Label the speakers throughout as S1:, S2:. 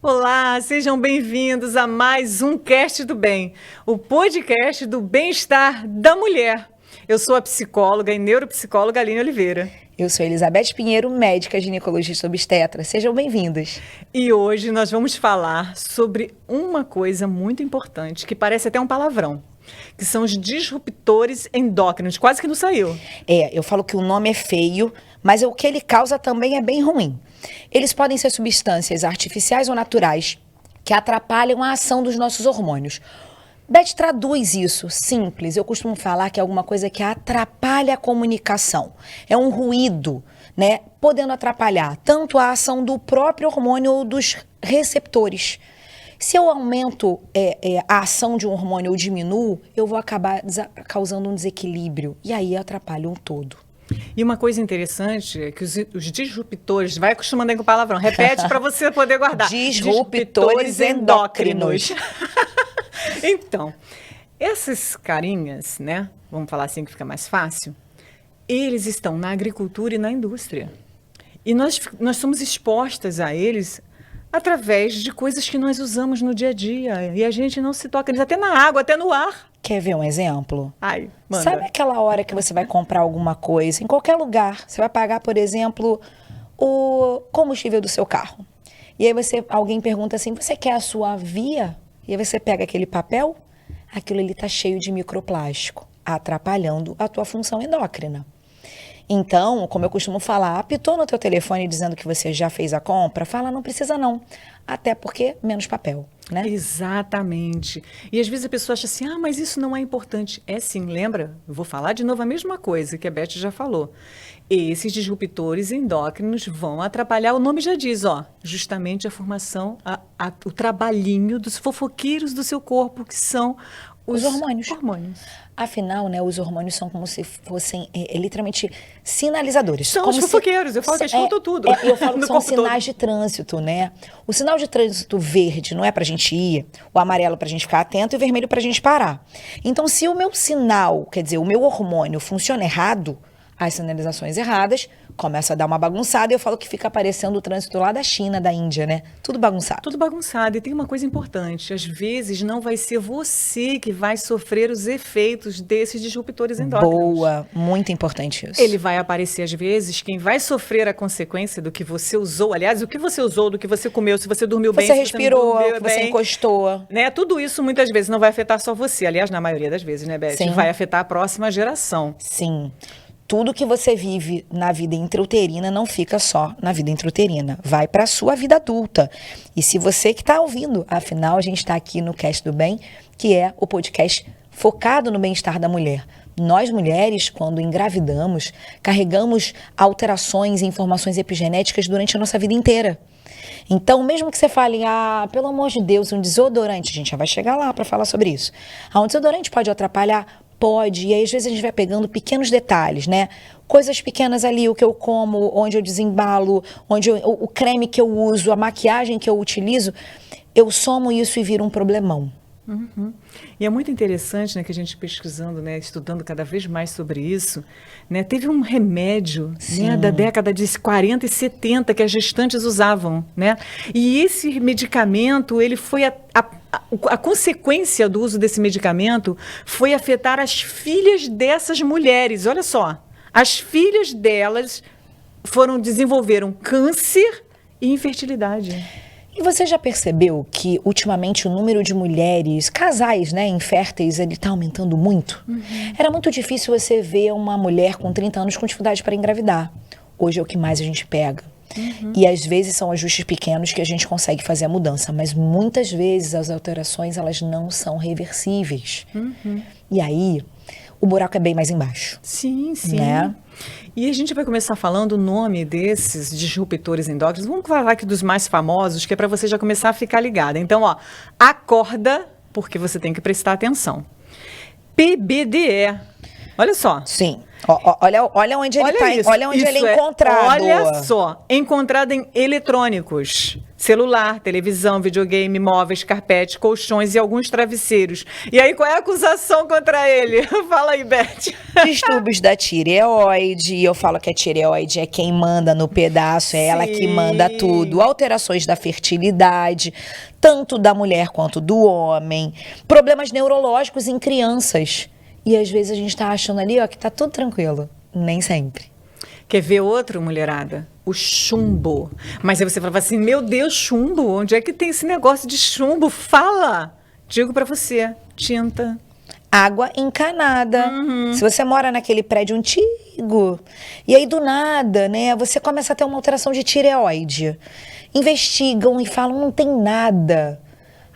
S1: Olá, sejam bem-vindos a mais um Cast do Bem, o podcast do bem-estar da mulher. Eu sou a psicóloga e neuropsicóloga Aline Oliveira.
S2: Eu sou Elizabeth Pinheiro, médica ginecologista obstetra. Sejam bem-vindos.
S1: E hoje nós vamos falar sobre uma coisa muito importante, que parece até um palavrão, que são os disruptores endócrinos. Quase que não saiu.
S2: Eu falo que o nome é feio, mas o que ele causa também é bem ruim. Eles podem ser substâncias artificiais ou naturais que atrapalham a ação dos nossos hormônios. Beth, traduz isso simples. Eu costumo falar que é alguma coisa que atrapalha a comunicação. É um ruído, né? Podendo atrapalhar tanto a ação do próprio hormônio ou dos receptores. Se eu aumento a ação de um hormônio ou diminuo, eu vou acabar causando um desequilíbrio. E aí atrapalha um todo.
S1: E uma coisa interessante é que os disruptores, vai acostumando aí com o palavrão, repete para você poder guardar.
S2: Disruptores endócrinos.
S1: Então, essas carinhas, né? Vamos falar assim que fica mais fácil. Eles estão na agricultura e na indústria. E nós somos expostas a eles através de coisas que nós usamos no dia a dia. E a gente não se toca eles, até na água, até no ar.
S2: Quer ver um exemplo?
S1: Ai, manda.
S2: Sabe aquela hora que você vai comprar alguma coisa, em qualquer lugar, você vai pagar, por exemplo, o combustível do seu carro. E aí alguém pergunta assim, você quer a sua via? E aí você pega aquele papel, aquilo ali está cheio de microplástico, atrapalhando a tua função endócrina. Então, como eu costumo falar, apitou no teu telefone dizendo que você já fez a compra, fala, não precisa não. Até porque menos papel, né?
S1: Exatamente. E às vezes a pessoa acha assim, mas isso não é importante. É sim, lembra? Eu vou falar de novo a mesma coisa que a Beth já falou. Esses disruptores endócrinos vão atrapalhar, o nome já diz, justamente a formação, o trabalhinho dos fofoqueiros do seu corpo, que são os hormônios.
S2: Afinal, né, os hormônios são como se fossem literalmente sinalizadores.
S1: São
S2: como
S1: os fofoqueiros, eu falo que eles escutam tudo.
S2: Eu falo que são sinais
S1: todo.
S2: de trânsito, né? O sinal de trânsito verde não é pra gente ir, o amarelo pra gente ficar atento e o vermelho pra gente parar. Então, se o meu sinal, quer dizer, o meu hormônio funciona errado, as sinalizações erradas, começa a dar uma bagunçada e eu falo que fica aparecendo o trânsito lá da China, da Índia, né? Tudo bagunçado.
S1: Tudo bagunçado. E tem uma coisa importante, às vezes não vai ser você que vai sofrer os efeitos desses disruptores endócrinos.
S2: Boa, muito importante isso.
S1: Ele vai aparecer às vezes, quem vai sofrer a consequência do que você usou, aliás, o que você usou, do que você comeu, se você dormiu bem,
S2: você
S1: se
S2: respirou,
S1: você não dormiu
S2: você
S1: bem,
S2: encostou.
S1: Né? Tudo isso muitas vezes não vai afetar só você, aliás, na maioria das vezes, né, Beth?
S2: Sim.
S1: Vai afetar a próxima geração.
S2: Sim. Tudo que você vive na vida intrauterina não fica só na vida intrauterina, vai para a sua vida adulta. E se você que está ouvindo, afinal a gente está aqui no Cast do Bem, que é o podcast focado no bem-estar da mulher. Nós mulheres, quando engravidamos, carregamos alterações e informações epigenéticas durante a nossa vida inteira. Então, mesmo que você fale, pelo amor de Deus, um desodorante, a gente já vai chegar lá para falar sobre isso. Um desodorante pode atrapalhar? Pode, e aí às vezes a gente vai pegando pequenos detalhes, né? Coisas pequenas ali, o que eu como, onde eu desembalo, o creme que eu uso, a maquiagem que eu utilizo, eu somo isso e vira um problemão.
S1: Uhum. E é muito interessante, né, que a gente pesquisando, né, estudando cada vez mais sobre isso, né, teve um remédio, né, da década de 40 e 70 que as gestantes usavam, né, e esse medicamento, ele foi a consequência do uso desse medicamento foi afetar as filhas dessas mulheres. Olha só, as filhas delas desenvolveram câncer e infertilidade.
S2: E você já percebeu que, ultimamente, o número de mulheres, casais, né, inférteis, ele está aumentando muito? Uhum. Era muito difícil você ver uma mulher com 30 anos com dificuldade para engravidar. Hoje é o que mais a gente pega. Uhum. E às vezes são ajustes pequenos que a gente consegue fazer a mudança, mas muitas vezes as alterações, elas não são reversíveis. Uhum. E aí, o buraco é bem mais embaixo.
S1: Sim, sim.
S2: Né?
S1: E a gente vai começar falando o nome desses disruptores endócrinos. Vamos falar aqui dos mais famosos, que é para você já começar a ficar ligada. Então, acorda, porque você tem que prestar atenção. PBDE. Olha só.
S2: Sim. Olha onde ele tá,
S1: isso,
S2: olha onde ele é encontrado.
S1: Olha só, encontrado em eletrônicos. Celular, televisão, videogame, móveis, carpete, colchões e alguns travesseiros. E aí, qual é a acusação contra ele? Fala aí, Beth.
S2: Distúrbios da tireoide, eu falo que a tireoide é quem manda no pedaço, é ela que manda tudo. Alterações da fertilidade, tanto da mulher quanto do homem. Problemas neurológicos em crianças. E às vezes a gente tá achando ali, ó, que tá tudo tranquilo. Nem sempre.
S1: Quer ver outro, mulherada? O chumbo. Mas aí você falava assim, meu Deus, chumbo? Onde é que tem esse negócio de chumbo? Fala! Digo pra você, tinta.
S2: Água encanada. Se você mora naquele prédio antigo, e aí do nada, né, você começa a ter uma alteração de tireoide. Investigam e falam, não tem nada.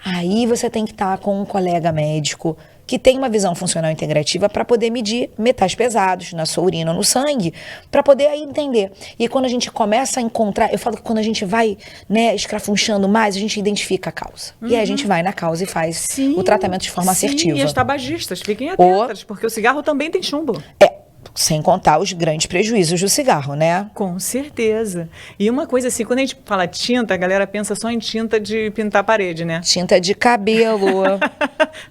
S2: Aí você tem que estar com um colega médico que tem uma visão funcional integrativa para poder medir metais pesados na sua urina ou no sangue, para poder aí entender. E quando a gente começa a encontrar, eu falo que quando a gente vai, né, escrafunchando mais, a gente identifica a causa. E aí a gente vai na causa e faz o tratamento de forma assertiva.
S1: E as tabagistas, fiquem atentas, porque o cigarro também tem chumbo.
S2: Sem contar os grandes prejuízos do cigarro, né?
S1: Com certeza. E uma coisa assim, quando a gente fala tinta, a galera pensa só em tinta de pintar a parede, né?
S2: Tinta de cabelo.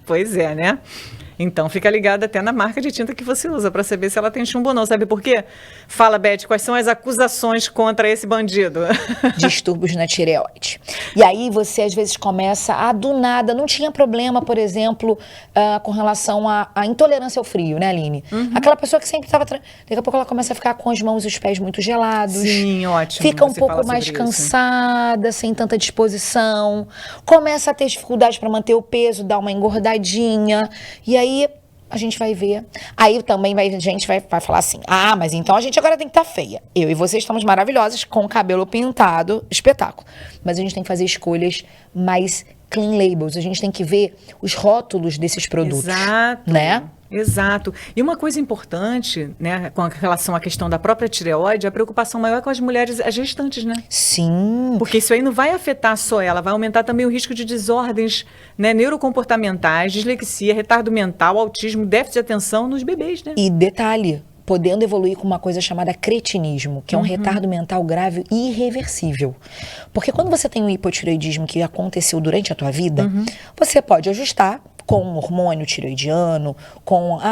S1: Pois é, né? Então fica ligado até na marca de tinta que você usa para saber se ela tem chumbo ou não. Sabe por quê? Fala, Beth, quais são as acusações contra esse bandido?
S2: Distúrbios na tireoide. E aí você às vezes começa a do nada, não tinha problema, por exemplo, com relação à intolerância ao frio, né, Aline? Aquela pessoa que sempre estava... Daqui a pouco ela começa a ficar com as mãos e os pés muito gelados.
S1: Sim, ótimo.
S2: Fica um pouco mais cansada, sem tanta disposição. Começa a ter dificuldade para manter o peso, dá uma engordadinha. E aí a gente vai ver. Aí também a gente vai falar assim, mas então a gente agora tem que estar feia. Eu e você estamos maravilhosas, com o cabelo pintado, espetáculo. Mas a gente tem que fazer escolhas mais clean labels. A gente tem que ver os rótulos desses produtos.
S1: Exato.
S2: Né?
S1: Exato. E uma coisa importante, né, com relação à questão da própria tireoide, a preocupação maior é com as mulheres, as gestantes, né?
S2: Sim.
S1: Porque isso aí não vai afetar só ela, vai aumentar também o risco de desordens, né, neurocomportamentais, dislexia, retardo mental, autismo, déficit de atenção nos bebês, né?
S2: E detalhe, podendo evoluir com uma coisa chamada cretinismo, que é um retardo mental grave e irreversível. Porque quando você tem um hipotireoidismo que aconteceu durante a tua vida, você pode ajustar com um hormônio tireoidiano,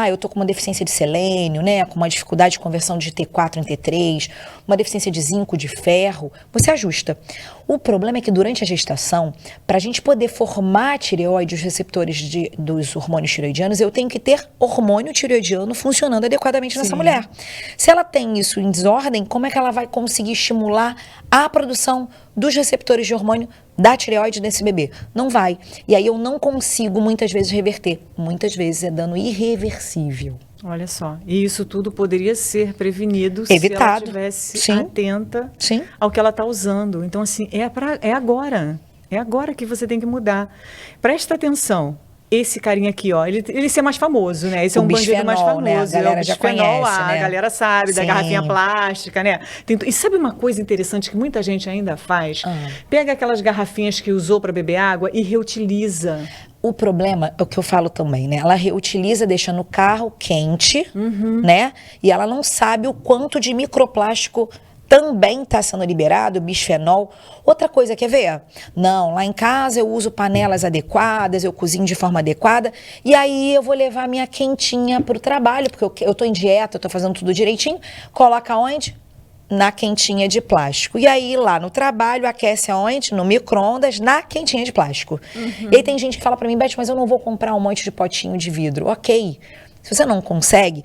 S2: eu tô com uma deficiência de selênio, né, com uma dificuldade de conversão de T4 em T3, uma deficiência de zinco, de ferro, você ajusta. O problema é que durante a gestação, para a gente poder formar a tireoide, os receptores dos hormônios tireoidianos, eu tenho que ter hormônio tireoidiano funcionando adequadamente nessa mulher. Se ela tem isso em desordem, como é que ela vai conseguir estimular a produção dos receptores de hormônio da tireoide nesse bebê? Não vai. E aí eu não consigo muitas vezes reverter. Muitas vezes é dano irreversível.
S1: Olha só, e isso tudo poderia ser prevenido
S2: evitado,
S1: se ela estivesse atenta ao que ela está usando. Então, assim, é agora. É agora que você tem que mudar. Presta atenção. Esse carinha aqui, ó, ele ser mais famoso, né? Esse é um bandido mais famoso.
S2: Né? A galera já conhece, né?
S1: A galera sabe, da garrafinha plástica, né? E sabe uma coisa interessante que muita gente ainda faz? Pega aquelas garrafinhas que usou para beber água e reutiliza.
S2: O problema é o que eu falo também, né? Ela reutiliza deixando o carro quente, né? E ela não sabe o quanto de microplástico também está sendo liberado, bisfenol. Outra coisa, quer ver? Não, lá em casa eu uso panelas adequadas, eu cozinho de forma adequada, e aí eu vou levar minha quentinha para o trabalho, porque eu tô em dieta, eu tô fazendo tudo direitinho. Coloca onde? Na quentinha de plástico. E aí, lá no trabalho, aquece aonde? No micro-ondas, na quentinha de plástico. E aí tem gente que fala pra mim, Beth, mas eu não vou comprar um monte de potinho de vidro. Ok. Se você não consegue,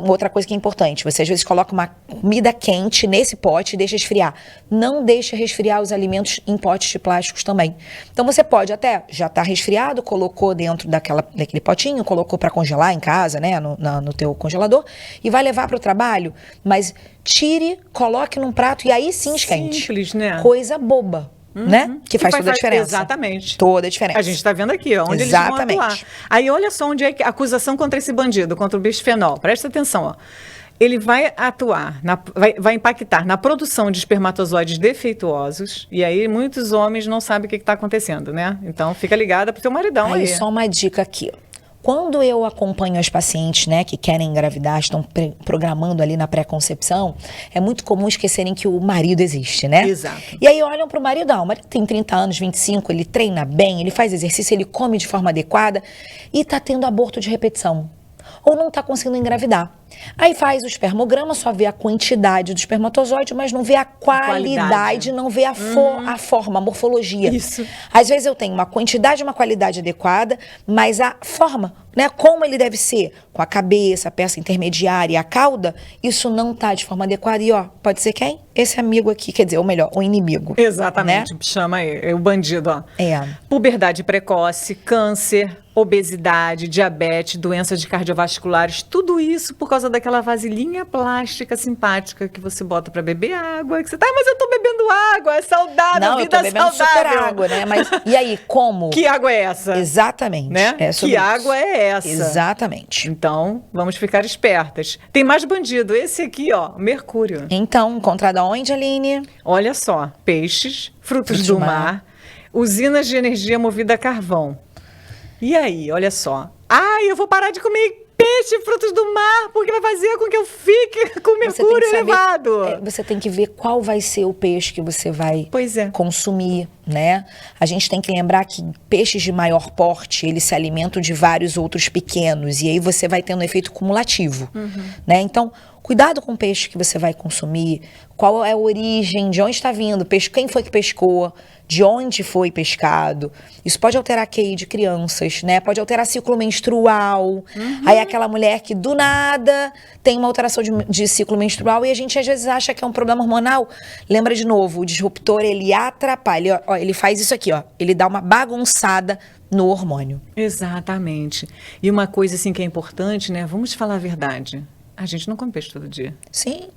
S2: outra coisa que é importante, você às vezes coloca uma comida quente nesse pote e deixa esfriar. Não deixa resfriar os alimentos em potes de plásticos também. Então você pode até, já tá resfriado, colocou dentro daquele potinho, colocou para congelar em casa, né, no teu congelador, e vai levar para o trabalho, mas tire, coloque num prato e aí sim esquente.
S1: Simples, né?
S2: Coisa boba. Né? Que faz toda a diferença.
S1: Exatamente.
S2: Toda a diferença.
S1: A gente está vendo aqui, ó, onde eles vão atuar. Aí olha só onde é a acusação contra esse bandido, contra o bisfenol. Presta atenção, ó. Ele vai atuar, vai impactar na produção de espermatozoides defeituosos, e aí muitos homens não sabem o que está acontecendo, né? Então fica ligada pro teu maridão aí.
S2: Só uma dica aqui. Quando eu acompanho as pacientes, né, que querem engravidar, estão programando ali na pré-concepção, é muito comum esquecerem que o marido existe, né?
S1: Exato.
S2: E aí olham para o marido, o marido tem 30 anos, 25, ele treina bem, ele faz exercício, ele come de forma adequada e tá tendo aborto de repetição. Ou não está conseguindo engravidar. Aí faz o espermograma, só vê a quantidade do espermatozoide, mas não vê a qualidade, não vê a forma, a morfologia.
S1: Isso.
S2: Às vezes eu tenho uma quantidade e uma qualidade adequada, mas a forma, né, como ele deve ser, com a cabeça, a peça intermediária e a cauda, isso não está de forma adequada. E ó, pode ser quem? Esse amigo aqui, quer dizer, ou melhor, o inimigo.
S1: Exatamente,
S2: né?
S1: Chama aí, o bandido, ó.
S2: É.
S1: Puberdade precoce, câncer, obesidade, diabetes, doenças cardiovasculares, tudo isso por causa daquela vasilhinha plástica simpática que você bota para beber água, que você tá, mas eu tô bebendo água, é saudável,
S2: não,
S1: vida
S2: eu tô bebendo
S1: saudável.
S2: super água, né? Mas e aí, como?
S1: Que água é essa?
S2: Exatamente.
S1: Né?
S2: É
S1: que água é essa?
S2: Exatamente.
S1: Então, vamos ficar espertas. Tem mais bandido, esse aqui, ó, Mercúrio.
S2: Então, encontrado aonde, Aline?
S1: Olha só, peixes, frutos do mar, usinas de energia movida a carvão. E aí, olha só. Ai, eu vou parar de comer peixe, frutos do mar, porque vai fazer com que eu fique com mercúrio elevado.
S2: Você tem que ver qual vai ser o peixe que você vai consumir, né? A gente tem que lembrar que peixes de maior porte, eles se alimentam de vários outros pequenos, e aí você vai tendo um efeito cumulativo, né? Então, cuidado com o peixe que você vai consumir, qual é a origem, de onde está vindo o peixe, quem foi que pescou, de onde foi pescado. Isso pode alterar a QI de crianças, né? Pode alterar ciclo menstrual. Aí aquela mulher que do nada tem uma alteração de ciclo menstrual e a gente às vezes acha que é um problema hormonal. Lembra de novo, o disruptor, ele atrapalha. Ó, ele faz isso aqui, ó. Ele dá uma bagunçada no hormônio.
S1: Exatamente. E uma coisa assim que é importante, né? Vamos falar a verdade. A gente não come peixe todo dia.
S2: Sim,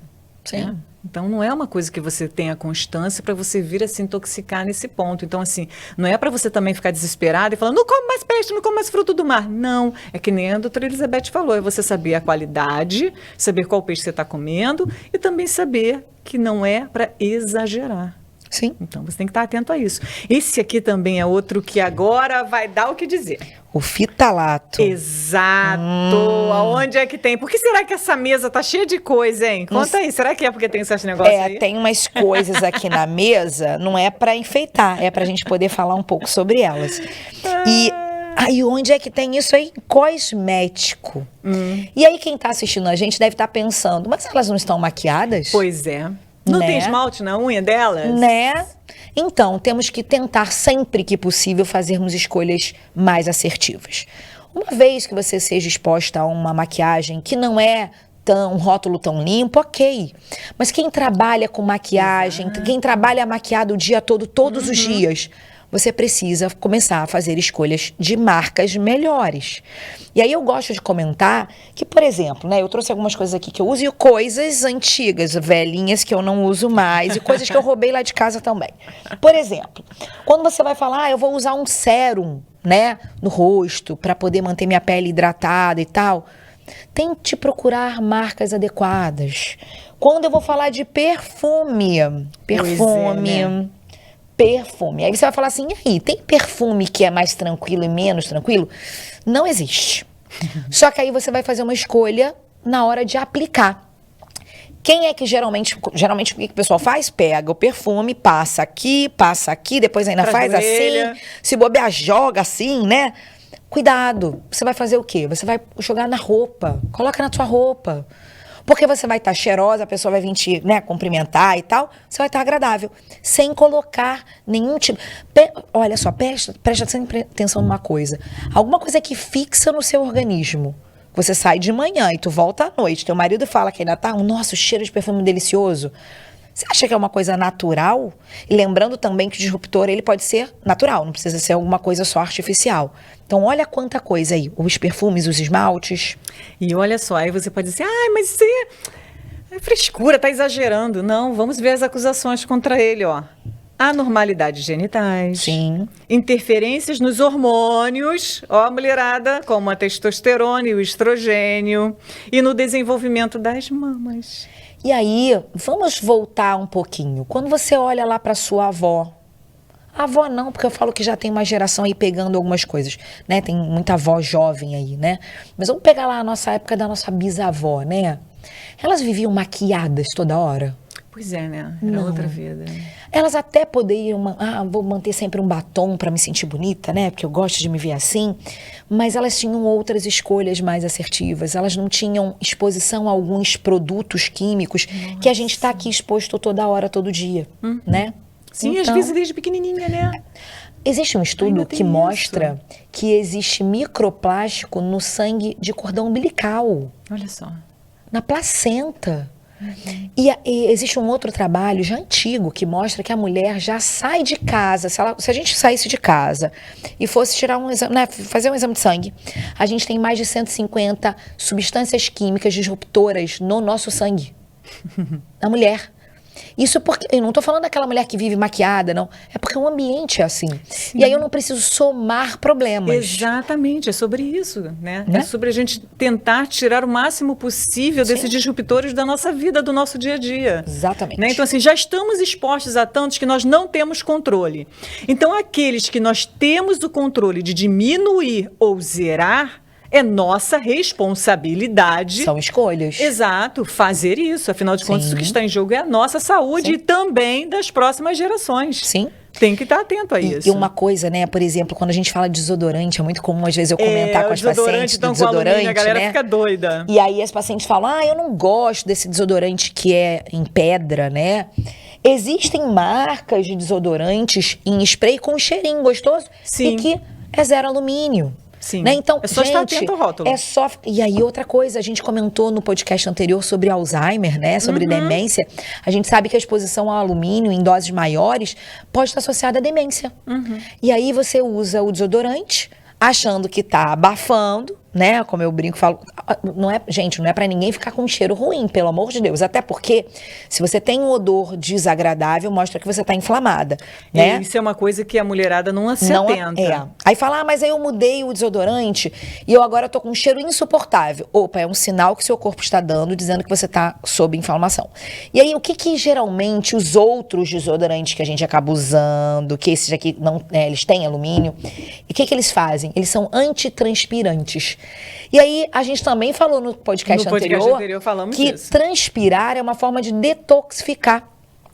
S2: sim.
S1: Então, não é uma coisa que você tenha constância para você vir a se intoxicar nesse ponto. Então, assim, não é para você também ficar desesperado e falar, não come mais peixe, não come mais fruto do mar. Não, é que nem a doutora Elizabeth falou, é você saber a qualidade, saber qual peixe você está comendo e também saber que não é para exagerar.
S2: Sim.
S1: Então, você tem que estar atento a isso. Esse aqui também é outro que agora vai dar o que dizer.
S2: O fitalato.
S1: Exato. Aonde é que tem? Por que será que essa mesa tá cheia de coisa, hein? Conta aí. Será que é porque tem esses negócios aí?
S2: Tem umas coisas aqui na mesa, não é para enfeitar, é pra gente poder falar um pouco sobre elas. E aí, onde é que tem isso aí? Cosmético. E aí, quem tá assistindo a gente deve estar pensando, mas elas não estão maquiadas?
S1: Pois é. Não tem esmalte na unha delas?
S2: Né? Então, temos que tentar sempre que possível fazermos escolhas mais assertivas. Uma vez que você seja exposta a uma maquiagem que não é um rótulo tão limpo, ok. Mas quem trabalha com maquiagem, quem trabalha maquiado o dia todo, todos os dias, você precisa começar a fazer escolhas de marcas melhores. E aí eu gosto de comentar que, por exemplo, né, eu trouxe algumas coisas aqui que eu uso e coisas antigas, velhinhas que eu não uso mais e coisas que eu roubei lá de casa também. Por exemplo, quando você vai falar, eu vou usar um sérum, né, no rosto para poder manter minha pele hidratada e tal, tente procurar marcas adequadas. Quando eu vou falar de perfume, perfume. Aí você vai falar assim, e aí, tem perfume que é mais tranquilo e menos tranquilo? Não existe. Só que aí você vai fazer uma escolha na hora de aplicar. Quem é que geralmente o que o pessoal faz? Pega o perfume, passa aqui, depois ainda faz assim, se bobear, joga assim, né? Cuidado, você vai fazer o quê? Você vai jogar na roupa, coloca na sua roupa. Porque você vai estar cheirosa, a pessoa vai vir te, né, cumprimentar e tal, você vai estar agradável, sem colocar nenhum tipo... Olha só, presta sempre atenção numa coisa. Alguma coisa que fixa no seu organismo. Você sai de manhã e tu volta à noite, teu marido fala que ainda tá, nossa, o cheiro de perfume delicioso. Você acha que é uma coisa natural? E lembrando também que o disruptor, ele pode ser natural, não precisa ser alguma coisa só artificial. Então, olha quanta coisa aí. Os perfumes, os esmaltes.
S1: E olha só, aí você pode dizer, mas isso é frescura, tá exagerando. Não, vamos ver as acusações contra ele, ó. Anormalidades genitais.
S2: Sim.
S1: Interferências nos hormônios, ó, mulherada, como a testosterona e o estrogênio. E no desenvolvimento das mamas.
S2: E aí, vamos voltar um pouquinho. Quando você olha lá para sua avó, A avó não, porque eu falo que já tem uma geração aí pegando algumas coisas, né? Tem muita avó jovem aí, né? Mas vamos pegar lá a nossa época da nossa bisavó, né? Elas viviam maquiadas toda hora.
S1: Pois é, né? Era outra vida.
S2: Elas até poderiam, vou manter sempre um batom para me sentir bonita, né? Porque eu gosto de me ver assim. Mas elas tinham outras escolhas mais assertivas. Elas não tinham exposição a alguns produtos químicos que a gente está aqui exposto toda hora, todo dia, né?
S1: Sim,
S2: então,
S1: às vezes desde pequenininha, né?
S2: Existe um estudo que mostra que existe microplástico no sangue de cordão umbilical.
S1: Olha só.
S2: Na placenta. E existe um outro trabalho já antigo que mostra que a mulher já sai de casa. Se a gente saísse de casa e fosse tirar um exame, né, fazer um exame de sangue, a gente tem mais de 150 substâncias químicas disruptoras no nosso sangue. Na mulher. Isso porque, eu não estou falando daquela mulher que vive maquiada, não. É porque o ambiente é assim. Sim. E aí eu não preciso somar problemas.
S1: Exatamente, é sobre isso, né? É sobre a gente tentar tirar o máximo possível desses disruptores da nossa vida, do nosso dia a dia.
S2: Exatamente.
S1: Né? Então, assim, já estamos expostos a tantos que nós não temos controle. Então, aqueles que nós temos o controle de diminuir ou zerar, é nossa responsabilidade.
S2: São escolhas.
S1: Exato, fazer isso. Afinal de contas, o que está em jogo é a nossa saúde e também das próximas gerações.
S2: Sim.
S1: Tem que estar atento a isso.
S2: E uma coisa, né, por exemplo, quando a gente fala de desodorante, é muito comum às vezes eu comentar com as pacientes do desodorante,
S1: a galera
S2: né?
S1: fica doida.
S2: E aí as pacientes falam, eu não gosto desse desodorante que é em pedra, né? Existem marcas de desodorantes em spray com cheirinho gostoso e que é zero alumínio.
S1: Sim.
S2: Né? Então,
S1: é só estar atento ao rótulo.
S2: É só... E aí, outra coisa, a gente comentou no podcast anterior sobre Alzheimer, né? Sobre demência. A gente sabe que a exposição ao alumínio em doses maiores pode estar associada à demência. E aí você usa o desodorante achando que tá abafando, né? Como eu brinco, falo, gente, não é pra ninguém ficar com um cheiro ruim, pelo amor de Deus. Até porque, se você tem um odor desagradável, mostra que você tá inflamada, né?
S1: Isso é uma coisa que a mulherada não se atenta.
S2: Aí fala, mas aí eu mudei o desodorante e eu agora tô com um cheiro insuportável. Opa, é um sinal que seu corpo está dando, dizendo que você tá sob inflamação. E aí, o que geralmente os outros desodorantes que a gente acaba usando, que esses aqui, não, eles têm alumínio, e o que eles fazem? Eles são antitranspirantes. E aí, a gente também falou no podcast anterior que transpirar é uma forma de detoxificar.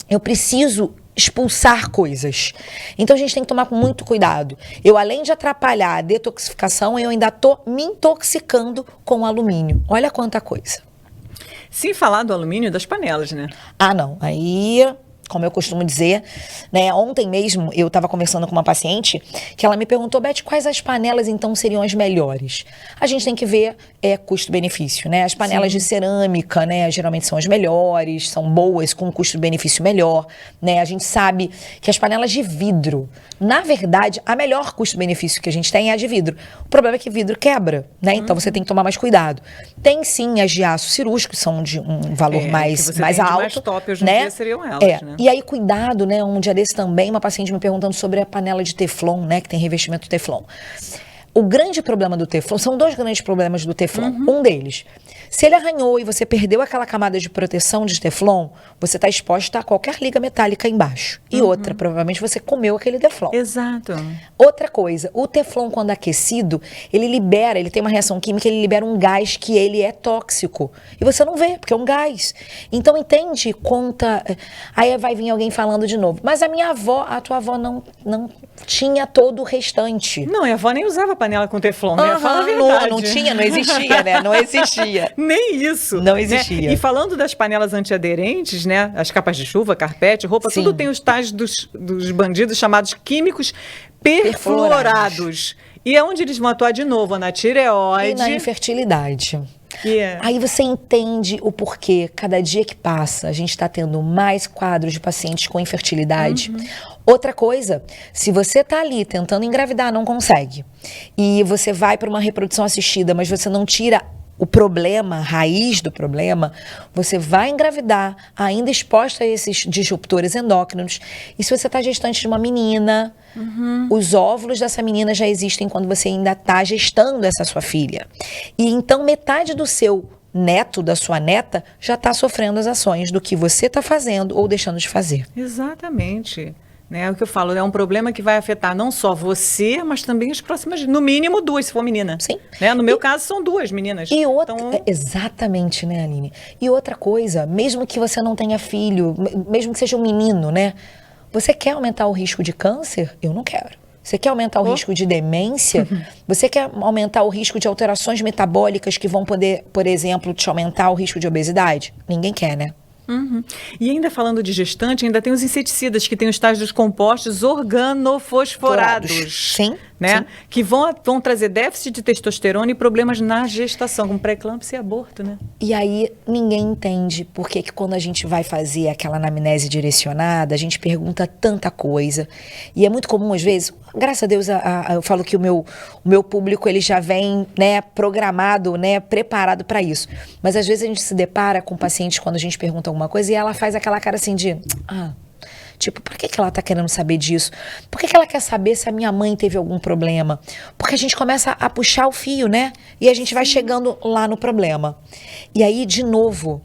S2: Eu preciso expulsar coisas. Então, a gente tem que tomar muito cuidado. Eu, além de atrapalhar a detoxificação, eu ainda tô me intoxicando com alumínio. Olha quanta coisa.
S1: Sem falar do alumínio das panelas, né?
S2: Não. Aí... Como eu costumo dizer, né? Ontem mesmo eu estava conversando com uma paciente que ela me perguntou, Beth, quais as panelas então seriam as melhores? A gente tem que ver custo-benefício, né? As panelas de cerâmica, né? Geralmente são as melhores, são boas, com custo-benefício melhor, né? A gente sabe que as panelas de vidro, na verdade, a melhor custo-benefício que a gente tem é a de vidro. O problema é que vidro quebra, né? Então você tem que tomar mais cuidado. Tem sim as de aço cirúrgico, que são de um valor mais alto,
S1: mais top hoje em
S2: né?
S1: dia seriam elas, né?
S2: E aí, cuidado, né? Um dia desse também, uma paciente me perguntando sobre a panela de Teflon, né? Que tem revestimento Teflon. O grande problema do Teflon, são dois grandes problemas do Teflon. Um deles, se ele arranhou e você perdeu aquela camada de proteção de Teflon, você está exposta a qualquer liga metálica embaixo. E outra, provavelmente você comeu aquele Teflon.
S1: Exato.
S2: Outra coisa, o Teflon, quando aquecido, ele tem uma reação química, ele libera um gás que ele é tóxico. E você não vê, porque é um gás. Então, entende? Conta... Aí vai vir alguém falando de novo. Mas a tua avó não tinha todo o restante.
S1: Não, a avó nem usava panela com Teflon, né? Fala a verdade.
S2: Não tinha, não existia, né? Não existia.
S1: Nem isso.
S2: Não existia.
S1: Né? E falando das panelas antiaderentes, né? As capas de chuva, carpete, roupa, tudo tem os tais dos bandidos chamados químicos perfluorados. E é onde eles vão atuar de novo, na tireoide.
S2: E na infertilidade. Aí você entende o porquê. Cada dia que passa, a gente está tendo mais quadros de pacientes com infertilidade. Outra coisa, se você tá ali tentando engravidar, não consegue, e você vai para uma reprodução assistida, mas você não tira o problema, a raiz do problema, você vai engravidar ainda exposta a esses disruptores endócrinos. E se você está gestante de uma menina, os óvulos dessa menina já existem quando você ainda está gestando essa sua filha. E então metade do seu neto, da sua neta, já está sofrendo as ações do que você está fazendo ou deixando de fazer.
S1: Exatamente. Né? É o que eu falo, é um problema que vai afetar não só você, mas também as próximas, no mínimo 2, se for menina.
S2: Sim.
S1: Né? No meu caso, são 2 meninas.
S2: E outra,
S1: Então,
S2: exatamente, né, Aline? E outra coisa, mesmo que você não tenha filho, mesmo que seja um menino, né? Você quer aumentar o risco de câncer? Eu não quero. Você quer aumentar o risco de demência? Você quer aumentar o risco de alterações metabólicas que vão poder, por exemplo, te aumentar o risco de obesidade? Ninguém quer, né?
S1: E ainda falando de gestante, ainda tem os inseticidas que têm os tais dos compostos organofosforados.
S2: Sim.
S1: Né?
S2: Sim.
S1: Que vão trazer déficit de testosterona e problemas na gestação, como pré-eclâmpsia e aborto, né?
S2: E aí ninguém entende por que quando a gente vai fazer aquela anamnese direcionada, a gente pergunta tanta coisa. E é muito comum, às vezes, graças a Deus, eu falo que o meu público ele já vem, né, programado, né, preparado para isso. Mas às vezes a gente se depara com pacientes quando a gente pergunta alguma coisa e ela faz aquela cara assim de... Tipo, por que ela tá querendo saber disso? Por que ela quer saber se a minha mãe teve algum problema? Porque a gente começa a puxar o fio, né? E a gente vai chegando lá no problema. E aí, de novo,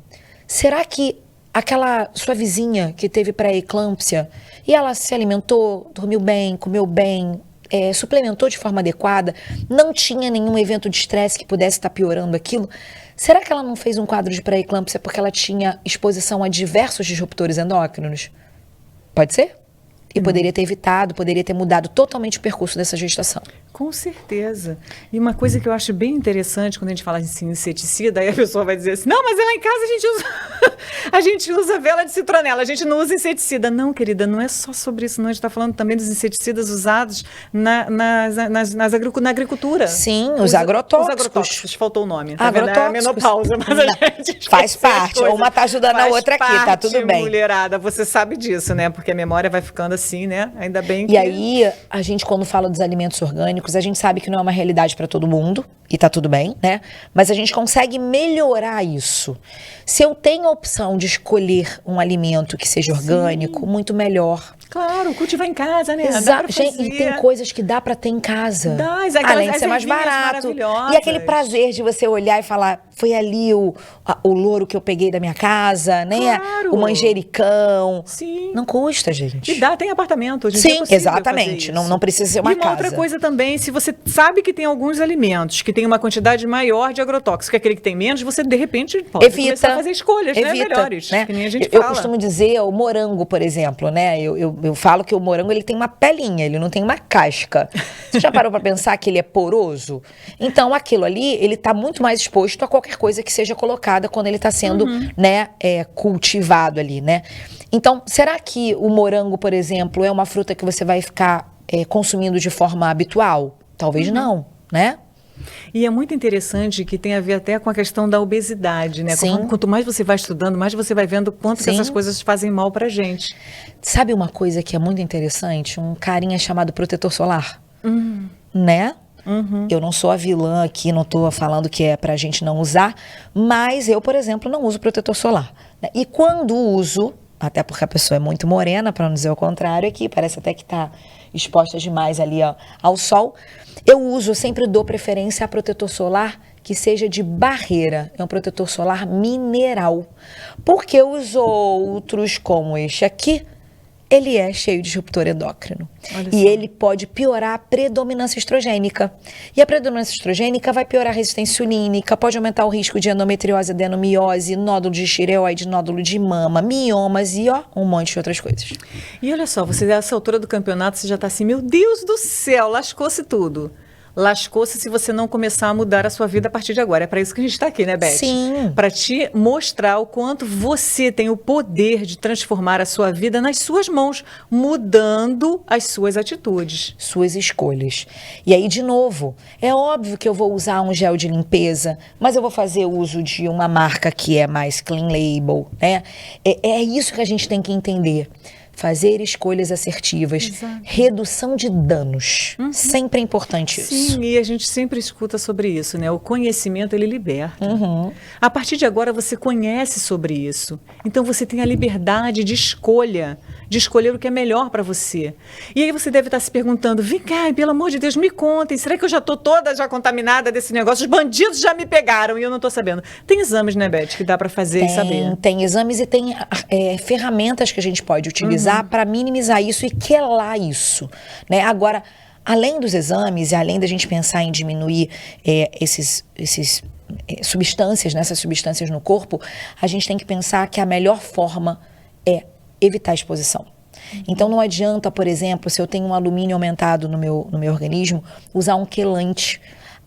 S2: será que aquela sua vizinha que teve pré-eclâmpsia e ela se alimentou, dormiu bem, comeu bem, suplementou de forma adequada, não tinha nenhum evento de estresse que pudesse estar piorando aquilo? Será que ela não fez um quadro de pré-eclâmpsia porque ela tinha exposição a diversos disruptores endócrinos? Pode ser? E poderia ter evitado, poderia ter mudado totalmente o percurso dessa gestação.
S1: Com certeza. E uma coisa que eu acho bem interessante quando a gente fala em inseticida, aí a pessoa vai dizer assim, não, mas lá em casa a gente usa vela de citronela, a gente não usa inseticida. Não, querida, não é só sobre isso, não. A gente está falando também dos inseticidas usados na agricultura.
S2: Sim, os agrotóxicos.
S1: Os agrotóxicos, faltou o nome.
S2: Tá agrotóxicos.
S1: É a menopausa, mas a gente
S2: faz parte. Uma tá ajudando a outra aqui, tá tudo bem.
S1: Mulherada, você sabe disso, né? Porque a memória vai ficando assim, né? Ainda bem que...
S2: E aí, a gente quando fala dos alimentos orgânicos, a gente sabe que não é uma realidade para todo mundo, e tá tudo bem, né? Mas a gente consegue melhorar isso. Se eu tenho a opção de escolher um alimento que seja orgânico, muito melhor.
S1: Claro, cultivar em casa, né?
S2: Exato. Gente, e tem coisas que dá pra ter em casa.
S1: Dá,
S2: além de ser mais barato. E aquele prazer de você olhar e falar, foi ali o louro que eu peguei da minha casa, né?
S1: Claro.
S2: O manjericão.
S1: Sim.
S2: Não custa, gente.
S1: E tem apartamento. Hoje em
S2: Sim,
S1: dia é possível
S2: exatamente.
S1: fazer isso.
S2: Não precisa ser uma casa.
S1: E uma outra coisa também, se você sabe que tem alguns alimentos que tem uma quantidade maior de agrotóxico, aquele que tem menos, você de repente pode começar a fazer escolhas, né, melhores.
S2: Né?
S1: Que nem a gente
S2: eu
S1: fala.
S2: costumo dizer o morango, por exemplo, né? Eu falo que o morango ele tem uma pelinha, ele não tem uma casca. Você já parou para pensar que ele é poroso? Então aquilo ali, ele tá muito mais exposto a qualquer coisa que seja colocada quando ele está sendo, né, cultivado ali, né? Então, será que o morango, por exemplo, é uma fruta que você vai ficar consumindo de forma habitual? Talvez não, né?
S1: E é muito interessante que tem a ver até com a questão da obesidade, né?
S2: Sim.
S1: Quanto mais você vai estudando, mais você vai vendo quanto que
S2: Sim.
S1: essas coisas fazem mal pra gente.
S2: Sabe uma coisa que é muito interessante? Um carinha chamado protetor solar, né? Eu não sou a vilã aqui, não estou falando que é pra gente não usar, mas eu, por exemplo, não uso protetor solar, né? E quando uso, até porque a pessoa é muito morena, para não dizer o contrário aqui, parece até que está exposta demais ali ao sol, eu sempre dou preferência a protetor solar que seja de barreira, é um protetor solar mineral, porque os outros, como este aqui, ele é cheio de disruptor endócrino. E ele pode piorar a predominância estrogênica. E a predominância estrogênica vai piorar a resistência insulínica, pode aumentar o risco de endometriose, adenomiose, nódulo de tireoide, nódulo de mama, miomas e um monte de outras coisas.
S1: E olha só, você nessa altura do campeonato, você já está assim, meu Deus do céu, lascou-se tudo. Lascou-se se você não começar a mudar a sua vida a partir de agora. É para isso que a gente está aqui, né, Beth?
S2: Sim.
S1: Para te mostrar o quanto você tem o poder de transformar a sua vida nas suas mãos, mudando as suas atitudes.
S2: Suas escolhas. E aí, de novo, é óbvio que eu vou usar um gel de limpeza, mas eu vou fazer uso de uma marca que é mais clean label, né? É isso que a gente tem que entender. Fazer escolhas assertivas,
S1: Exato.
S2: Redução de danos. Sempre é importante isso.
S1: Sim, e a gente sempre escuta sobre isso, né? O conhecimento, ele liberta. A partir de agora, você conhece sobre isso. Então, você tem a liberdade de escolha de escolher o que é melhor para você. E aí você deve estar se perguntando, vem cá, pelo amor de Deus, me contem, será que eu já estou toda já contaminada desse negócio? Os bandidos já me pegaram e eu não estou sabendo. Tem exames, né, Beth, que dá para fazer e saber.
S2: Tem exames e tem ferramentas que a gente pode utilizar para minimizar isso e quelar isso, né? Agora, além dos exames e além da gente pensar em diminuir esses substâncias, né, essas substâncias no corpo, a gente tem que pensar que a melhor forma é evitar a exposição. Então não adianta, por exemplo, se eu tenho um alumínio aumentado no meu organismo, usar um quelante.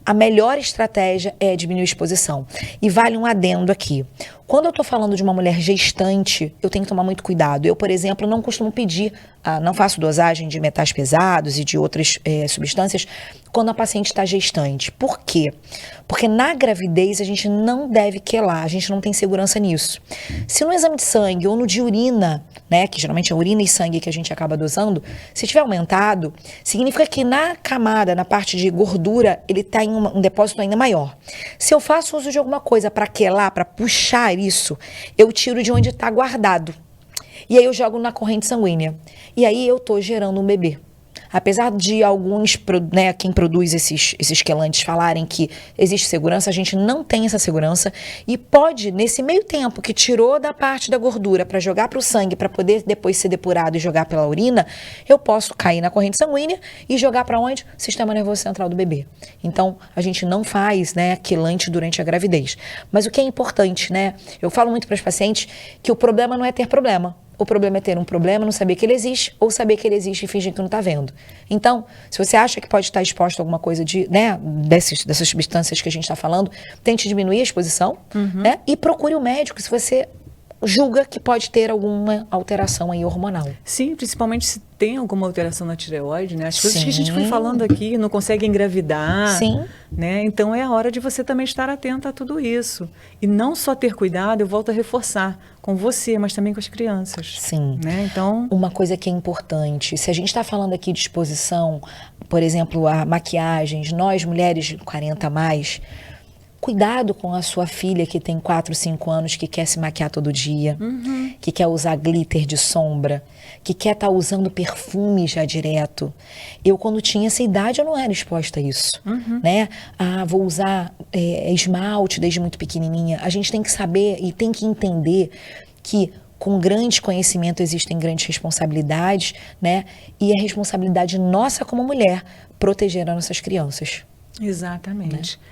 S2: A melhor estratégia é diminuir a exposição. E vale um adendo aqui. Quando eu estou falando de uma mulher gestante, eu tenho que tomar muito cuidado. Eu, por exemplo, não costumo pedir, não faço dosagem de metais pesados e de outras substâncias quando a paciente está gestante. Por quê? Porque na gravidez a gente não deve quelar, a gente não tem segurança nisso. Se no exame de sangue ou no de urina, né, que geralmente é urina e sangue que a gente acaba dosando, se tiver aumentado, significa que na camada, na parte de gordura, ele está em um depósito ainda maior. Se eu faço uso de alguma coisa para quelar, para puxar isso, eu tiro de onde está guardado. E aí eu jogo na corrente sanguínea. E aí eu estou gerando um bebê. Apesar de alguns, né, quem produz esses quelantes falarem que existe segurança, a gente não tem essa segurança e pode, nesse meio tempo que tirou da parte da gordura para jogar para o sangue, para poder depois ser depurado e jogar pela urina, eu posso cair na corrente sanguínea e jogar para onde? Sistema nervoso central do bebê. Então, a gente não faz, né, quelante durante a gravidez. Mas o que é importante, né? Eu falo muito para as pacientes que o problema não é ter problema. O problema é ter um problema, não saber que ele existe, ou saber que ele existe e fingir que não está vendo. Então, se você acha que pode estar exposto a alguma coisa dessas substâncias que a gente está falando, tente diminuir a exposição, né? E procure o médico se você julga que pode ter alguma alteração aí hormonal.
S1: Sim, principalmente se tem alguma alteração na tireoide, né? As coisas que a gente foi falando aqui, não consegue engravidar.
S2: Sim.
S1: Né? Então é a hora de você também estar atenta a tudo isso. E não só ter cuidado, eu volto a reforçar, com você, mas também com as crianças.
S2: Sim.
S1: Né? Então,
S2: uma coisa que é importante, se a gente está falando aqui de exposição, por exemplo, a maquiagens, nós mulheres de 40 a mais, cuidado com a sua filha que tem 4, 5 anos, que quer se maquiar todo dia, que quer usar glitter de sombra, que quer estar usando perfume já direto. Eu, quando tinha essa idade, eu não era exposta a isso, né? Vou usar esmalte desde muito pequenininha. A gente tem que saber e tem que entender que com grande conhecimento existem grandes responsabilidades, né? E é responsabilidade nossa como mulher proteger as nossas crianças.
S1: Exatamente. Né?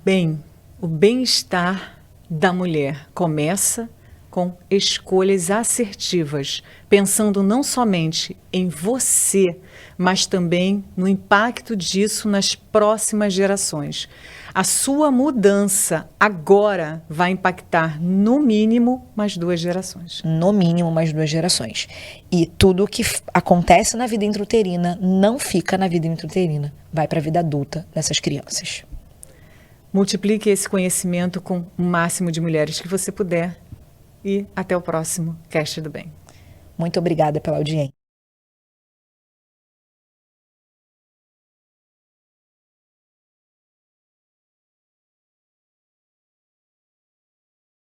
S1: Bem, o bem-estar da mulher começa com escolhas assertivas, pensando não somente em você, mas também no impacto disso nas próximas gerações. A sua mudança agora vai impactar, no mínimo, mais 2 gerações.
S2: No mínimo, mais 2 gerações. E tudo o que acontece na vida intrauterina não fica na vida intrauterina, vai para a vida adulta dessas crianças.
S1: Multiplique esse conhecimento com o máximo de mulheres que você puder. E até o próximo Cast do Bem.
S2: Muito obrigada pela audiência.